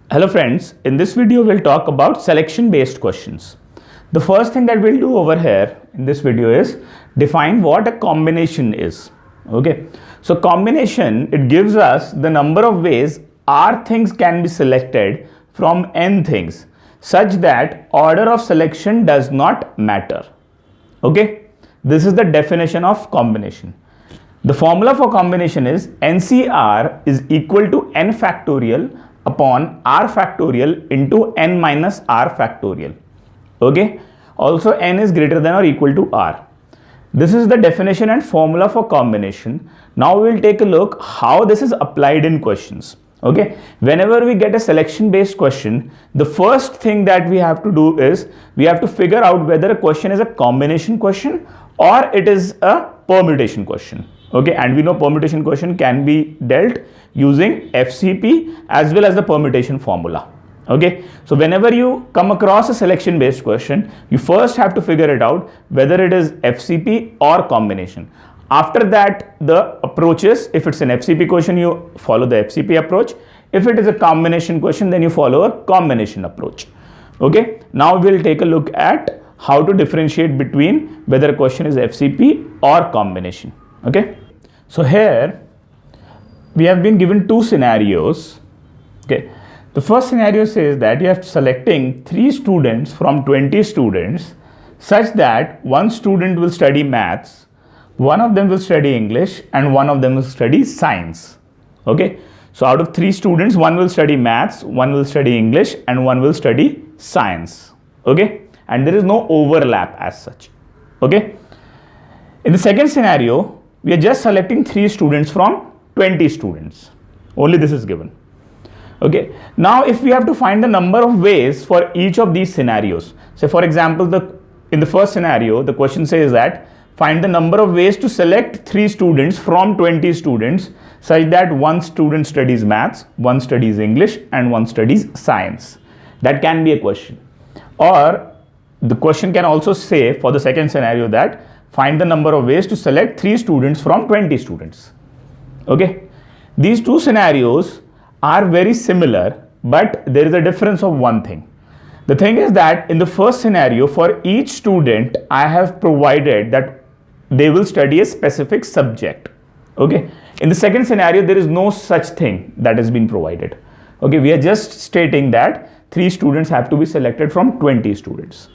Hello friends, in this video we'll talk about selection based questions. The first thing that we'll do over here in this video is define what a combination is. Okay, so combination, it gives us the number of ways R things can be selected from N things such that order of selection does not matter. Okay, this is the definition of combination. The formula for combination is NCR is equal to n factorial upon r factorial into n minus r factorial. Okay, also n is greater than or equal to r. This is the definition and formula for combination. Now we will take a look how this is applied in questions. Okay, whenever we get a selection based question, the first thing that we have to do is we have to figure out whether a question is a combination question or it is a permutation question. Okay, and we know permutation question can be dealt using FCP as well as the permutation formula. Okay, so whenever you come across a selection based question, you first have to figure it out whether it is FCP or combination. After that, the approaches, if it's an FCP question, you follow the FCP approach. If it is a combination question, then you follow a combination approach. Okay, now we'll take a look at how to differentiate between whether a question is FCP or combination. Okay, so here we have been given two scenarios. Okay, the first scenario says that you are selecting 3 students from 20 students such that one student will study maths, one of them will study English, and one of them will study science. Okay, so out of 3 students, one will study maths, one will study English, and one will study science. Okay, and there is no overlap as such. Okay, in the second scenario, we are just selecting 3 students from 20 students. Only this is given. Okay, now if we have to find the number of ways for each of these scenarios, say for example, in the first scenario, the question says that find the number of ways to select 3 students from 20 students such that one student studies maths, one studies English, and one studies science. That can be a question. Or the question can also say for the second scenario that find the number of ways to select 3 students from 20 students. Okay, these two scenarios are very similar, but there is a difference of one thing. The thing is that in the first scenario, for each student, I have provided that they will study a specific subject. Okay, in the second scenario, there is no such thing that has been provided. Okay, we are just stating that 3 students have to be selected from 20 students.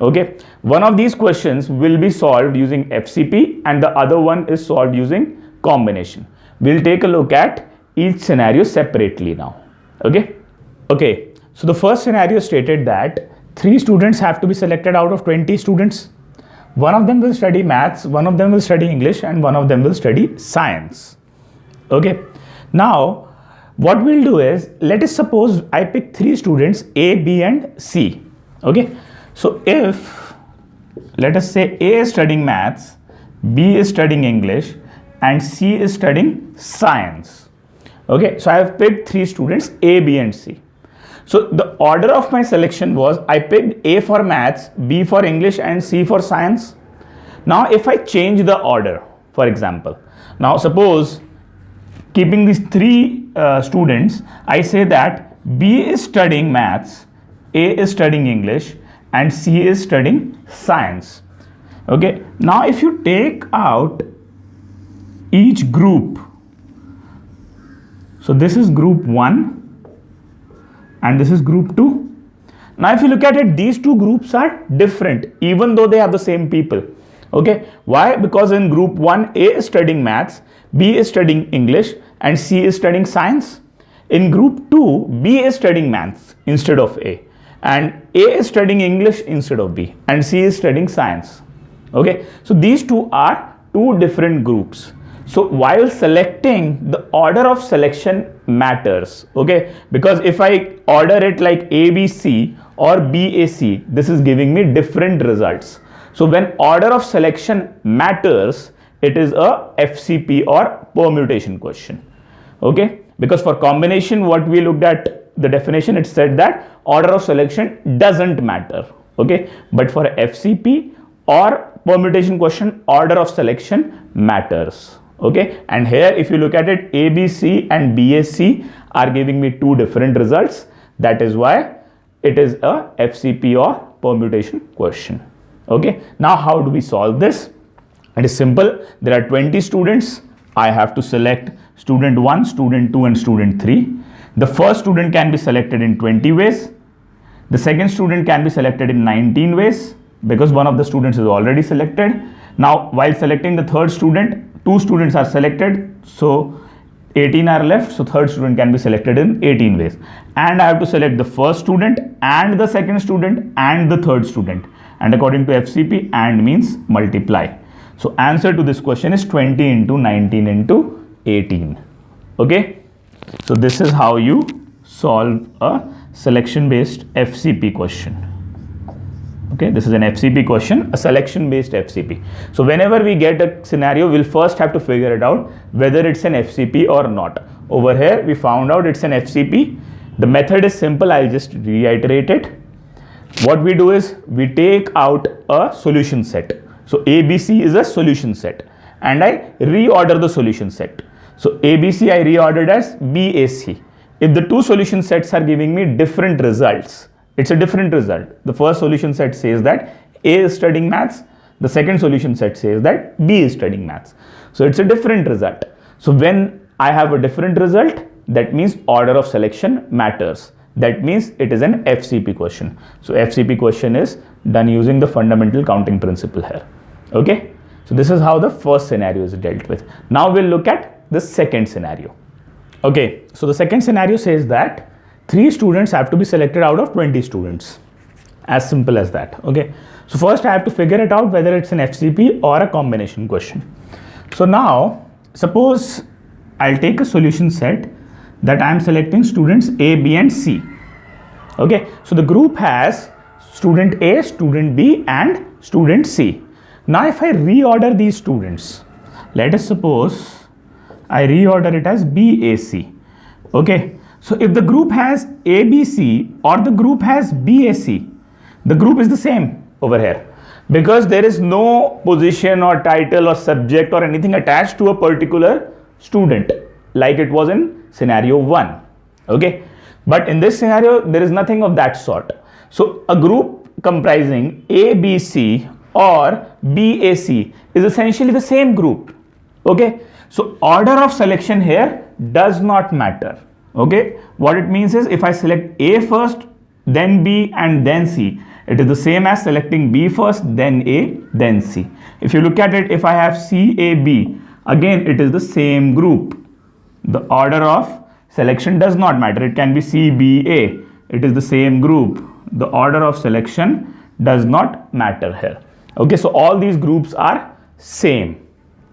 Okay, one of these questions will be solved using FCP and the other one is solved using combination. We'll take a look at each scenario separately now. Okay, so the first scenario stated that 3 students have to be selected out of 20 students. One of them will study maths, one of them will study English, and one of them will study science. Okay, now what we'll do is, let us suppose I pick 3 students A, B, and C. Okay, so if let us say A is studying maths, B is studying English, and C is studying science. Okay, so I have picked 3 students A, B, and C. So the order of my selection was I picked A for maths, B for English, and C for science. Now if I change the order, for example, now suppose keeping these 3 students, I say that B is studying maths, A is studying English, and C is studying science. Okay, now if you take out each group, so this is group 1 and this is group 2. Now if you look at it, these 2 groups are different even though they have the same people. Okay, why? Because in group 1, A is studying maths, B is studying English, and C is studying science. In group 2, B is studying maths instead of A, and A is studying English instead of B, and C is studying science. Okay, so these 2 are 2 different groups. So while selecting, the order of selection matters. Okay, because if I order it like ABC or BAC, this is giving me different results. So when order of selection matters, it is a FCP or permutation question. Okay, because for combination, what we looked at the definition, it said that order of selection doesn't matter. Okay, but for FCP or permutation question, order of selection matters. Okay, and here if you look at it, ABC and BAC are giving me 2 different results. That is why it is a FCP or permutation question. Okay, now how do we solve this? It is simple. There are 20 students. I have to select student 1, student 2 and student 3. The first student can be selected in 20 ways. The second student can be selected in 19 ways because one of the students is already selected. Now, while selecting the third student, 2 students are selected, so 18 are left, so third student can be selected in 18 ways. And I have to select the first student and the second student and the third student. And according to FCP, and means multiply. So answer to this question is 20 into 19 into 18. Okay. So this is how you solve a selection based FCP question. Okay, this is an FCP question, a selection based FCP. So whenever we get a scenario, we'll first have to figure it out whether it's an FCP or not. Over here we found out it's an FCP. The method is simple. I'll just reiterate it. What we do is we take out a solution set. So ABC is a solution set and I reorder the solution set. So ABC I reordered as BAC. If the two solution sets are giving me different results, it's a different result. The first solution set says that A is studying maths. The second solution set says that B is studying maths. So it's a different result. So when I have a different result, that means order of selection matters. That means it is an FCP question. So FCP question is done using the fundamental counting principle here. Okay. So this is how the first scenario is dealt with. Now we'll look at the second scenario. Okay. So the second scenario says that 3 students have to be selected out of 20 students. As simple as that. Okay. So first I have to figure it out whether it's an FCP or a combination question. So now suppose I'll take a solution set that I am selecting students A, B and C. Okay. So the group has student A, student B and student C. Now if I reorder these students, let us suppose I reorder it as BAC. Okay. So if the group has ABC or the group has BAC, the group is the same over here because there is no position or title or subject or anything attached to a particular student like it was in scenario 1. Okay. But in this scenario, there is nothing of that sort. So a group comprising ABC or BAC is essentially the same group. Okay. So order of selection here does not matter. Okay. What it means is if I select A first, then B and then C, it is the same as selecting B first, then A, then C. If you look at it, if I have C, A, B, again it is the same group. The order of selection does not matter. It can be C, B, A. It is the same group. The order of selection does not matter here. Okay, so all these groups are same.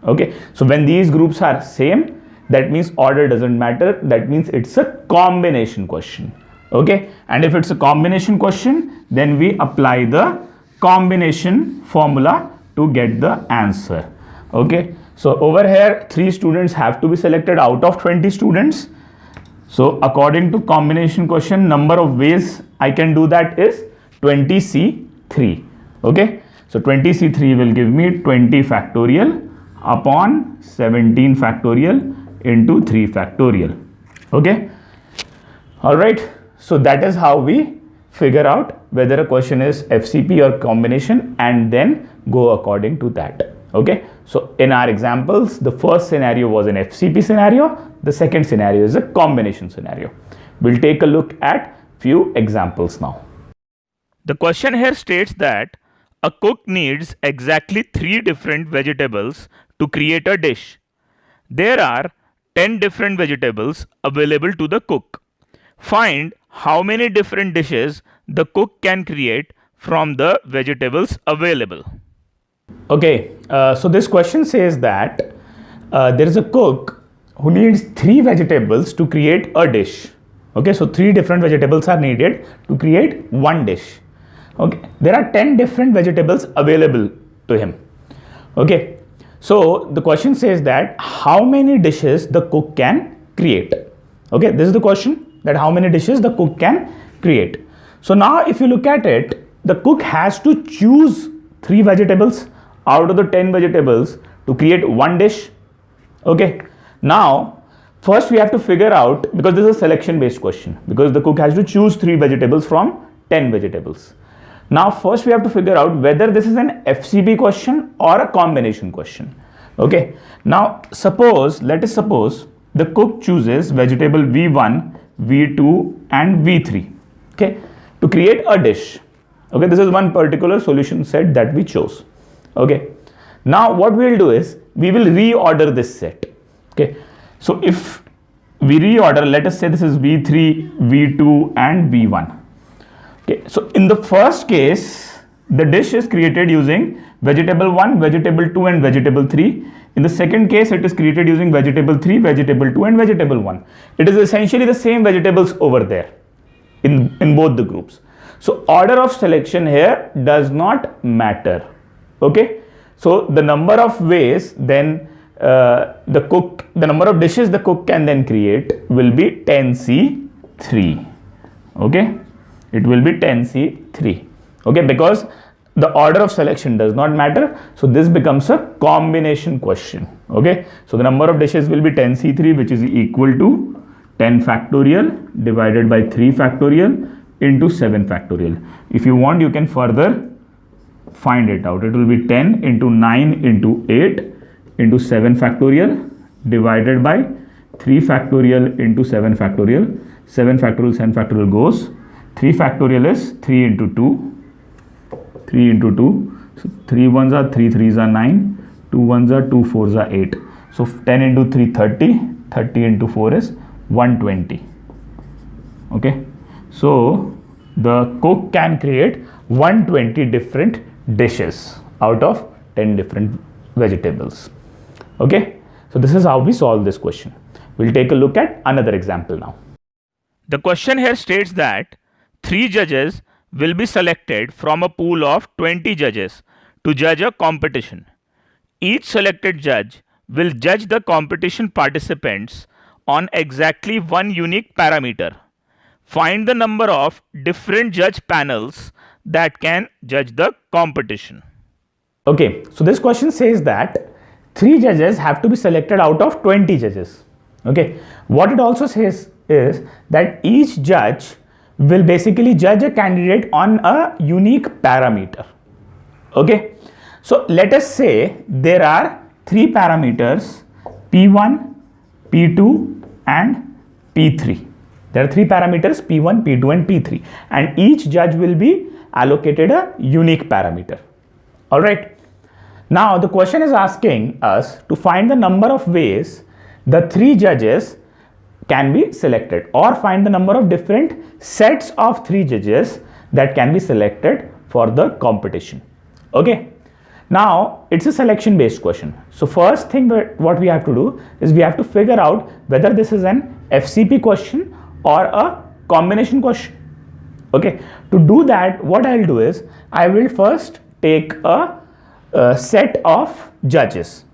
Okay, so when these groups are same, that means order doesn't matter. That means it's a combination question. Okay, and if it's a combination question, then we apply the combination formula to get the answer. Okay, so over here 3 students have to be selected out of 20 students. So according to combination question, number of ways I can do that is 20C3. Okay, so 20C3 will give me 20 factorial upon 17 factorial into 3 factorial. Okay, all right. So that is how we figure out whether a question is FCP or combination and then go according to that. Okay, so in our examples, the first scenario was an FCP scenario. The second scenario is a combination scenario. We'll take a look at few examples now. The question here states that a cook needs exactly 3 different vegetables to create a dish. There are 10 different vegetables available to the cook. Find how many different dishes the cook can create from the vegetables available. Okay, so this question says that there is a cook who needs 3 vegetables to create a dish. Okay, so 3 different vegetables are needed to create one dish. Okay, there are 10 different vegetables available to him. Okay, so the question says that how many dishes the cook can create. Okay, this is the question, that how many dishes the cook can create. So now if you look at it, the cook has to choose 3 vegetables out of the 10 vegetables to create one dish. Okay, now first we have to figure out, because this is a selection based question, because the cook has to choose 3 vegetables from 10 vegetables. Now first we have to figure out whether this is an FCB question or a combination question. Okay, now let us suppose the cook chooses vegetable V1, V2 and V3, okay, to create a dish. Okay, this is one particular solution set that we chose. Okay, now what we will do is we will reorder this set. Okay, so if we reorder, let us say this is V3, V2 and V1. Okay, so in the first case, the dish is created using vegetable 1, vegetable 2 and vegetable 3. In the second case, it is created using vegetable 3, vegetable 2 and vegetable 1. It is essentially the same vegetables over there in both the groups. So order of selection here does not matter. Okay, so the number of ways then the number of dishes the cook can then create will be 10C3. Okay, it will be 10C3. Okay, because the order of selection does not matter, so this becomes a combination question. Okay, so the number of dishes will be 10C3, which is equal to 10 factorial divided by 3 factorial into 7 factorial. If you want, you can further find it out. It will be 10 into 9 into 8 into 7 factorial divided by 3 factorial into 7 factorial. 7 factorial, 7 factorial goes. 3 factorial is 3 into 2. 3 into 2. So 3 ones are 3 threes are 9. 2 ones are 2 fours are 8. So 10 into 3 30. 30 into 4 is 120. Okay. So the cook can create 120 different dishes out of 10 different vegetables. Okay, so this is how we solve this question. We'll take a look at another example now. The question here states that 3 judges will be selected from a pool of 20 judges to judge a competition. Each selected judge will judge the competition participants on exactly one unique parameter. Find the number of different judge panels that can judge the competition. Okay, so this question says that 3 judges have to be selected out of 20 judges. Okay, what it also says is that each judge will basically judge a candidate on a unique parameter. Okay, so let us say there are 3 parameters P1, P2 and P3. There are 3 parameters P1, P2 and P3, and each judge will be allocated a unique parameter. All right. Now the question is asking us to find the number of ways the 3 judges can be selected, or find the number of different sets of 3 judges that can be selected for the competition. Okay. Now it's a selection based question. So first thing what we have to do is we have to figure out whether this is an FCP question or a combination question. Okay. To do that, what I'll do is I will first take a set of judges.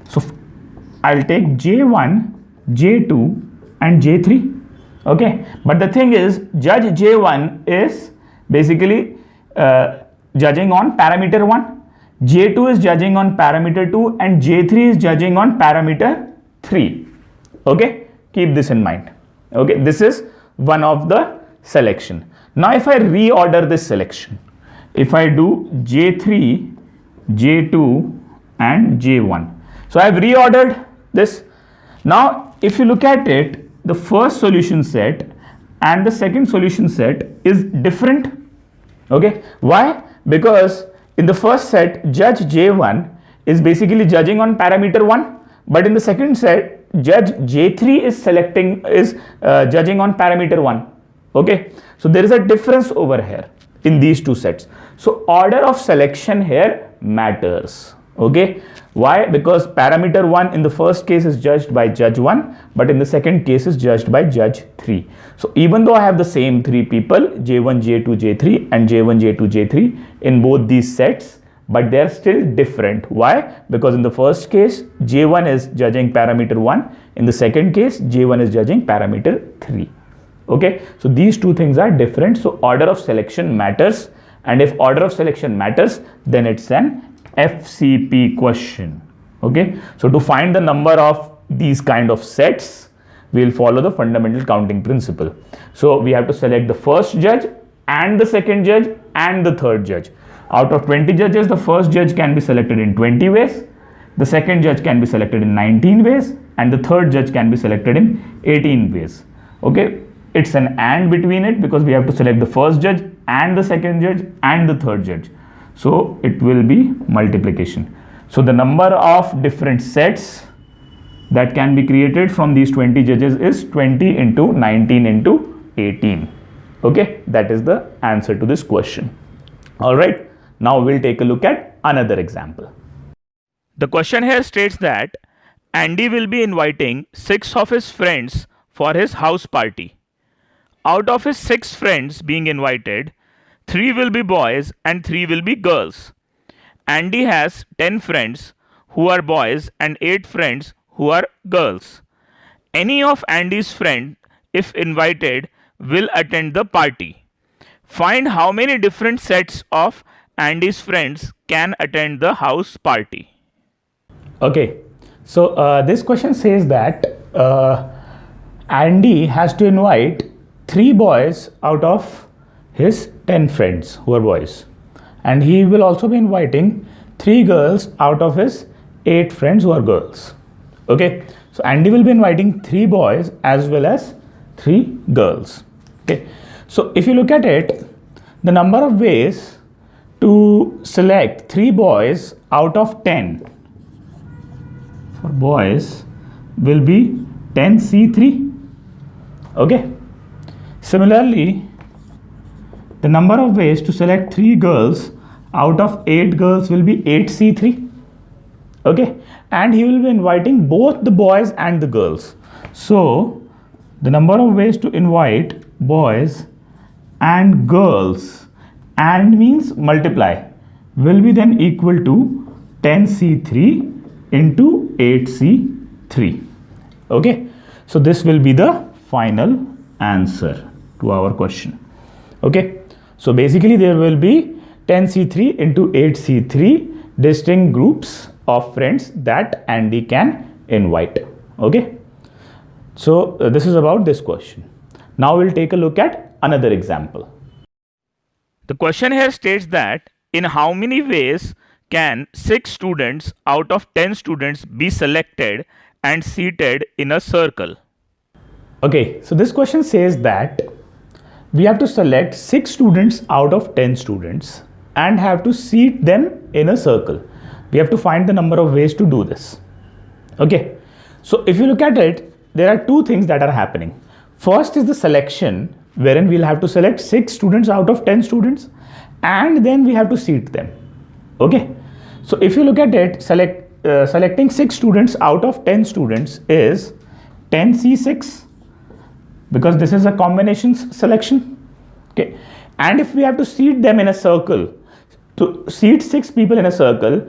So I'll take J1, J2 and J3. Okay, but the thing is judge J1 is basically judging on parameter 1, J2 is judging on parameter 2 and J3 is judging on parameter 3. Okay, keep this in mind. Okay, this is one of the selection. Now if I reorder this selection, if I do J3, J2 and J1, so I have reordered this. Now if you look at it, the first solution set and the second solution set is different. Okay, why? Because in the first set judge J1 is basically judging on parameter 1, but in the second set judge J3 is judging on parameter 1. Okay, so there is a difference over here in these two sets. So order of selection here matters. Okay, why? Because parameter 1 in the first case is judged by judge 1, but in the second case is judged by judge 3. So even though I have the same 3 people, J1, J2, J3 and J1, J2, J3 in both these sets, but they are still different. Why? Because in the first case J1 is judging parameter 1, in the second case J1 is judging parameter 3. Okay, so these two things are different. So order of selection matters, and if order of selection matters, then it's an FCP question. Okay, so to find the number of these kind of sets, we will follow the fundamental counting principle. So we have to select the first judge and the second judge and the third judge. Out of 20 judges, the first judge can be selected in 20 ways, the second judge can be selected in 19 ways, and the third judge can be selected in 18 ways. Okay, it's an and between it because we have to select the first judge and the second judge and the third judge. So it will be multiplication. So the number of different sets that can be created from these 20 judges is 20 into 19 into 18. Okay, that is the answer to this question. All right, now we'll take a look at another example. The question here states that Andy will be inviting 6 of his friends for his house party. Out of his 6 friends being invited, 3 will be boys and 3 will be girls. Andy has 10 friends who are boys and 8 friends who are girls. Any of Andy's friends, if invited, will attend the party. Find how many different sets of Andy's friends can attend the house party. Okay, so this question says that Andy has to invite 3 boys out of his 10 friends who are boys, and he will also be inviting 3 girls out of his 8 friends who are girls. Okay, so Andy will be inviting 3 boys as well as 3 girls. Okay, so if you look at it, the number of ways to select 3 boys out of 10 for boys will be 10C3. Okay, similarly, the number of ways to select 3 girls out of 8 girls will be 8C3. Okay, and he will be inviting both the boys and the girls. So the number of ways to invite boys and girls, and means multiply, will be then equal to 10C3 into 8C3. Okay, so this will be the final answer to our question. Okay, so basically there will be 10C3 into 8C3 distinct groups of friends that Andy can invite. Okay, so this is about this question. Now we'll take a look at another example. The question here states that in how many ways can 6 students out of 10 students be selected and seated in a circle? Okay, so this question says that we have to select 6 students out of 10 students and have to seat them in a circle. We have to find the number of ways to do this. Okay, so if you look at it, there are 2 things that are happening. First is the selection, wherein we'll have to select 6 students out of 10 students and then we have to seat them. Okay, so if you look at it, selecting 6 students out of 10 students is 10C6, because this is a combination selection. Okay, and if we have to seat them in a circle, to seat 6 people in a circle,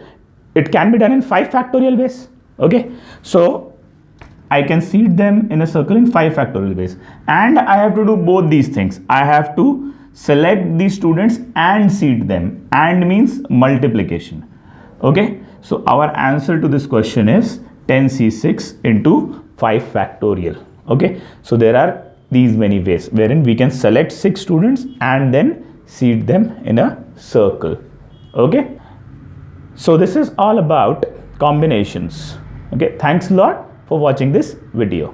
it can be done in 5 factorial ways. Okay, so I can seat them in a circle in 5 factorial ways, and I have to do both these things. I have to select these students and seat them, and means multiplication. Okay, so our answer to this question is 10C6 into 5 factorial. Okay, so there are these many ways wherein we can select 6 students and then seat them in a circle. Okay, so this is all about combinations. Okay, thanks a lot for watching this video.